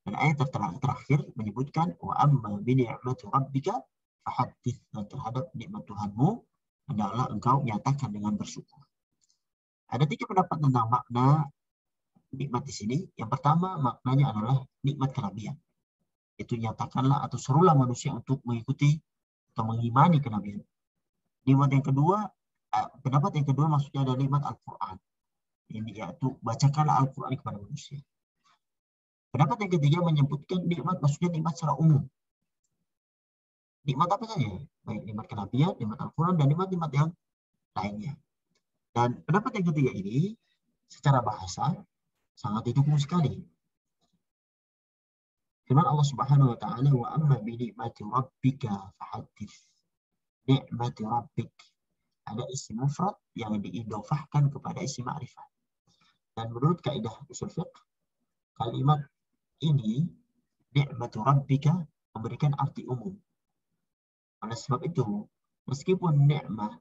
Dan ayat terakhir menyebutkan wa amma bi ni'mati rabbika fahaddits, dan terhadap nikmat Tuhanmu hendaklah engkau nyatakan dengan bersyukur. Ada 3 pendapat tentang makna nikmat di sini. Yang pertama, maknanya adalah nikmat kenabian. Itu nyatakanlah atau serulah manusia untuk mengikuti atau mengimani kenabian. Nikmat yang kedua, pendapat yang kedua maksudnya adalah nikmat Al-Quran. Ini yaitu bacakanlah Al-Quran kepada manusia. Pendapat yang ketiga menyebutkan nikmat maksudnya nikmat secara umum. Nikmat apa saja? Baik nikmat kenabian, nikmat Al-Quran, dan nikmat-nikmat yang lainnya. Dan pendapat yang ketiga ini secara bahasa sangat didukung sekali. Firman Allah Subhanahu wa taala, wa amma bi ni'mati rabbika fahaddits. Ni'mati rabbik, ada isim mufrad yang diidhofahkan kepada isim ma'rifah. Dan menurut kaidah usul fiqh, kalimat ini ni'mati rabbika memberikan arti umum. Oleh sebab itu, meskipun ni'mah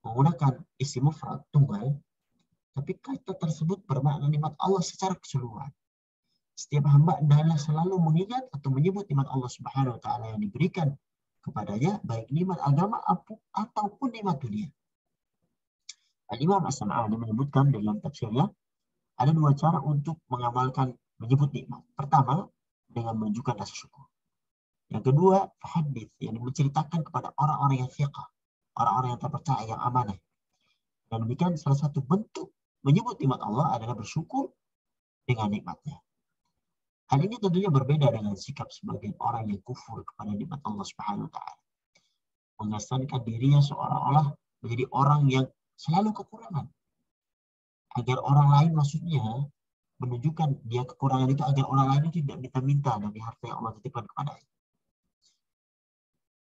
menggunakan isim mufrad tunggal, tapi kata tersebut bermakna nikmat Allah secara keseluruhan. Setiap hamba adalah selalu mengingat atau menyebut nikmat Allah Subhanahu wa taala yang diberikan kepadanya, baik nikmat agama ataupun nikmat dunia. Al-Imam As-Sam'ani menyebutkan dalam tafsirnya ada 2 cara untuk mengamalkan menyebut nikmat. Pertama, dengan menunjukkan rasa syukur. Yang kedua, hadits, yang menceritakan kepada orang-orang yang thiqah, orang-orang yang terpercaya, yang amanah. Dan demikian salah satu bentuk menyebut nikmat Allah adalah bersyukur dengan nikmatnya. Hal ini tentunya berbeda dengan sikap sebagian orang yang kufur kepada nikmat Allah Subhanahu wa taala. Mengesankan dirinya seolah-olah menjadi orang yang selalu kekurangan. Agar orang lain, maksudnya menunjukkan dia kekurangan itu agar orang lain itu tidak minta-minta dari harta yang Allah titipkan kepadanya.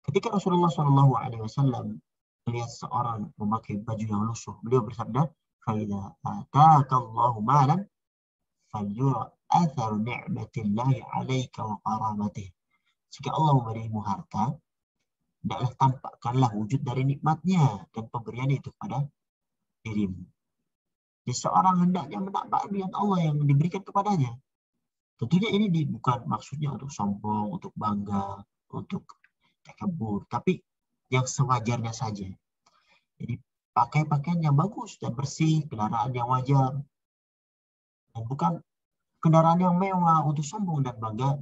Ketika Rasulullah SAW melihat seorang memakai baju yang lusuh, beliau bersabda, فَإِذَا آتَاكَ اللَّهُ مَالًا فَلْيُرَ أَثَرُ نِعْمَةِ اللَّهِ عَلَيْكَ وَكَرَامَتِهِ. Jika Allah memberimu harta, hendaklah tampakkanlah wujud dari nikmatnya dan pemberiannya itu kepada dirimu. Jadi seorang hendaknya menambah niat Allah yang diberikan kepadanya. Tentunya ini bukan maksudnya untuk sombong, untuk bangga, untuk takabur, tapi yang sewajarnya saja. Jadi pakai pakaian yang bagus dan bersih, kendaraan yang wajar, dan bukan kendaraan yang mewah untuk sombong dan bangga,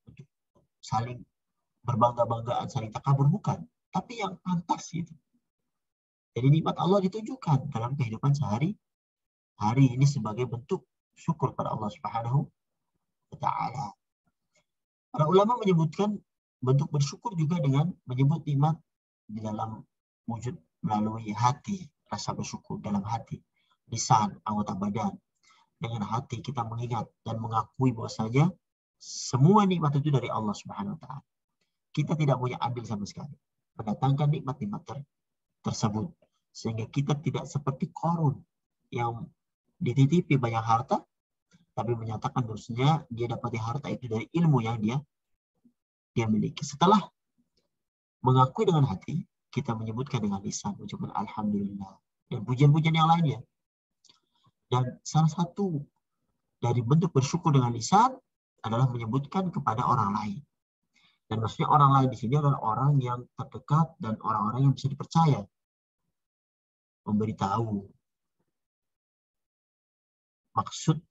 untuk saling berbangga-banggaan, saling takabur, bukan, tapi yang pantas itu. Jadi nikmat Allah ditunjukkan dalam kehidupan sehari-hari ini sebagai bentuk syukur pada Allah Subhanahu wa taala. Para ulama menyebutkan bentuk bersyukur juga dengan menyebut nikmat di dalam wujud melalui hati, rasa bersyukur dalam hati, lisan, anggota badan. Dengan hati kita mengingat dan mengakui bahwasanya semua nikmat itu dari Allah Subhanahu wa taala. Kita tidak punya andil sama sekali mendatangkan nikmat-nikmat tersebut. Sehingga kita tidak seperti Qarun yang dititipi banyak harta, tapi menyatakan bahwasanya dia dapat harta itu dari ilmu yang dia miliki. Setelah mengakui dengan hati, kita menyebutkan dengan lisan, ucapan alhamdulillah dan pujian-pujian yang lainnya. Dan salah satu dari bentuk bersyukur dengan lisan adalah menyebutkan kepada orang lain. Dan maksudnya orang lain di sini adalah orang yang terdekat dan orang-orang yang bisa dipercaya. Memberitahu maksud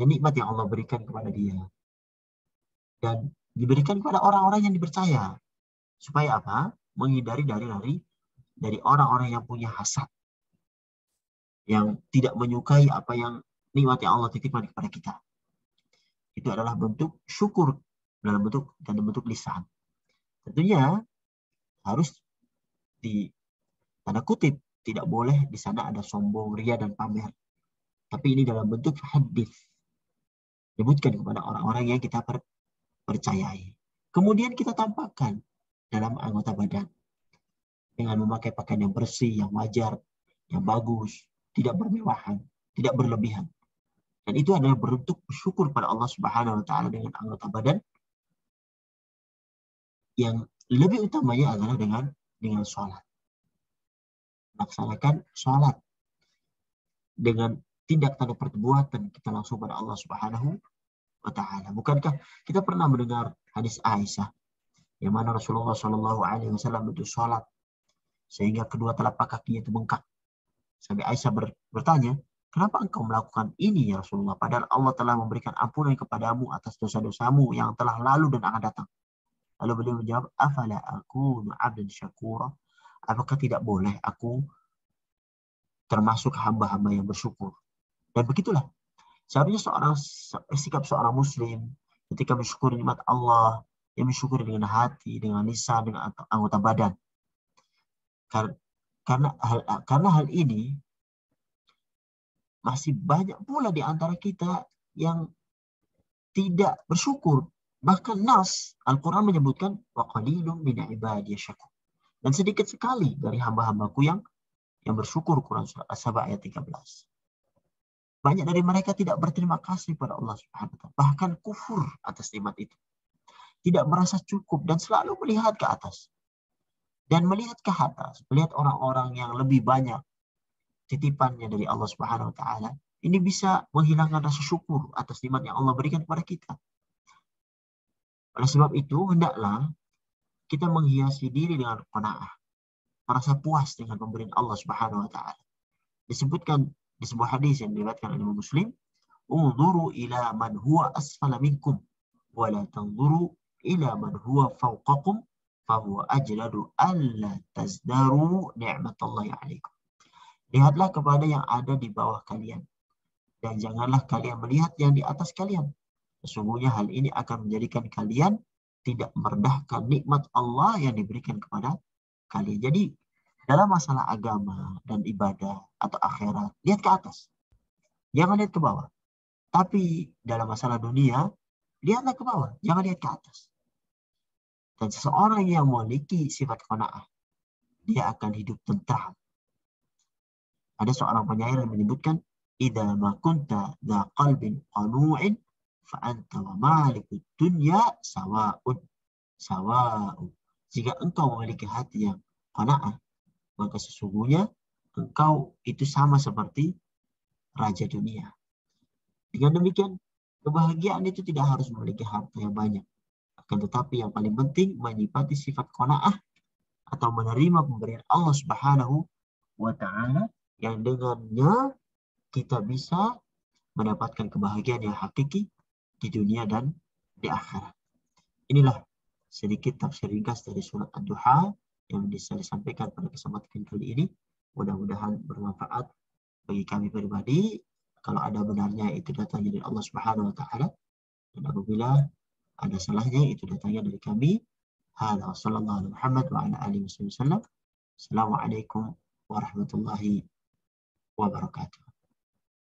nikmat yang Allah berikan kepada dia, dan diberikan kepada orang-orang yang dipercaya, supaya apa? Menghindari dari orang-orang yang punya hasad, yang tidak menyukai apa yang nikmat yang Allah titipkan kepada kita. Itu adalah bentuk syukur dalam bentuk lisan. Tentunya harus di tanda kutip, tidak boleh di sana ada sombong, ria, dan pamer. Tapi ini dalam bentuk hadis, Sebutkan kepada orang-orang yang kita percayai. Kemudian kita tampakkan dalam anggota badan dengan memakai pakaian yang bersih, yang wajar, yang bagus, tidak bermewahan, tidak berlebihan. Dan itu adalah bentuk bersyukur pada Allah Subhanahu wa taala dengan anggota badan yang lebih utamanya adalah dengan sholat. Laksanakan sholat dengan tindak tanda perbuatan kita langsung pada Allah Subhanahu wa taala. Bukankah kita pernah mendengar hadis Aisyah yang mana Rasulullah Shallallahu alaihi wasallam itu sholat sehingga kedua telapak kakinya itu bengkak. Sampai Aisyah bertanya, kenapa engkau melakukan ini ya Rasulullah? Padahal Allah telah memberikan ampunan kepadamu atas dosa-dosamu yang telah lalu dan akan datang. Lalu beliau menjawab, afala akunu abdan syakura? Apakah tidak boleh aku termasuk hamba-hamba yang bersyukur? Dan begitulah. Seharusnya sikap seorang muslim ketika mensyukuri nikmat Allah, yang mensyukuri dengan hati, dengan lisan, dengan anggota badan. Karena hal ini masih banyak pula di antara kita yang tidak bersyukur. Bahkan Al-Quran menyebutkan wa qalilun min ibadiyah syakur. Dan sedikit sekali dari hamba-hambaku yang bersyukur. Quran surah As-Saba ayat 13. Banyak dari mereka tidak berterima kasih pada Allah Subhanahu wa taala, bahkan kufur atas nikmat itu. Tidak merasa cukup dan selalu melihat ke atas. Dan melihat ke atas, melihat orang-orang yang lebih banyak titipannya dari Allah Subhanahu wa taala, ini bisa menghilangkan rasa syukur atas nikmat yang Allah berikan kepada kita. Oleh sebab itu, hendaklah kita menghiasi diri dengan qanaah, merasa puas dengan pemberian Allah Subhanahu wa taala. Disebutkan di sebuah hadis yang diriwayatkan oleh Imam Muslim, "Unzuru ila man huwa asfala minkum wa la tanzuru ila man huwa fawqakum fa huwa ajladu alla tazdaru ni'matallahi 'alaikum." Lihatlah kepada yang ada di bawah kalian dan janganlah kalian melihat yang di atas kalian. Sesungguhnya hal ini akan menjadikan kalian tidak merendahkan nikmat Allah yang diberikan kepada kalian. Jadi dalam masalah agama dan ibadah atau akhirat, lihat ke atas. Jangan lihat ke bawah. Tapi dalam masalah dunia, lihatlah ke bawah. Jangan lihat ke atas. Dan seseorang yang memiliki sifat qanaah, dia akan hidup tentram. Ada seorang penyair yang menyebutkan, idza ma kunta dza qalbin qanu'in fa anta wa malikud dunya sawa'un. Jika engkau memiliki hati yang qanaah, maka sesungguhnya engkau itu sama seperti raja dunia. Dengan demikian, kebahagiaan itu tidak harus memiliki harta yang banyak. Akan tetapi yang paling penting menyifati sifat qanaah atau menerima pemberian Allah Subhanahu wa taala yang dengannya kita bisa mendapatkan kebahagiaan yang hakiki di dunia dan di akhirat. Inilah sedikit tafsir ringkas dari surat Ad-Duha yang bisa disampaikan pada kesempatan kali ini. Mudah-mudahan bermanfaat bagi kami pribadi. Kalau ada benarnya itu datangnya dari Allah Subhanahu wa taala, dan apabila ada salahnya itu datangnya dari kami. Hadza sallallahu alaihi Muhammad wa ala alihi wasallam. Assalamualaikum warahmatullahi wabarakatuh.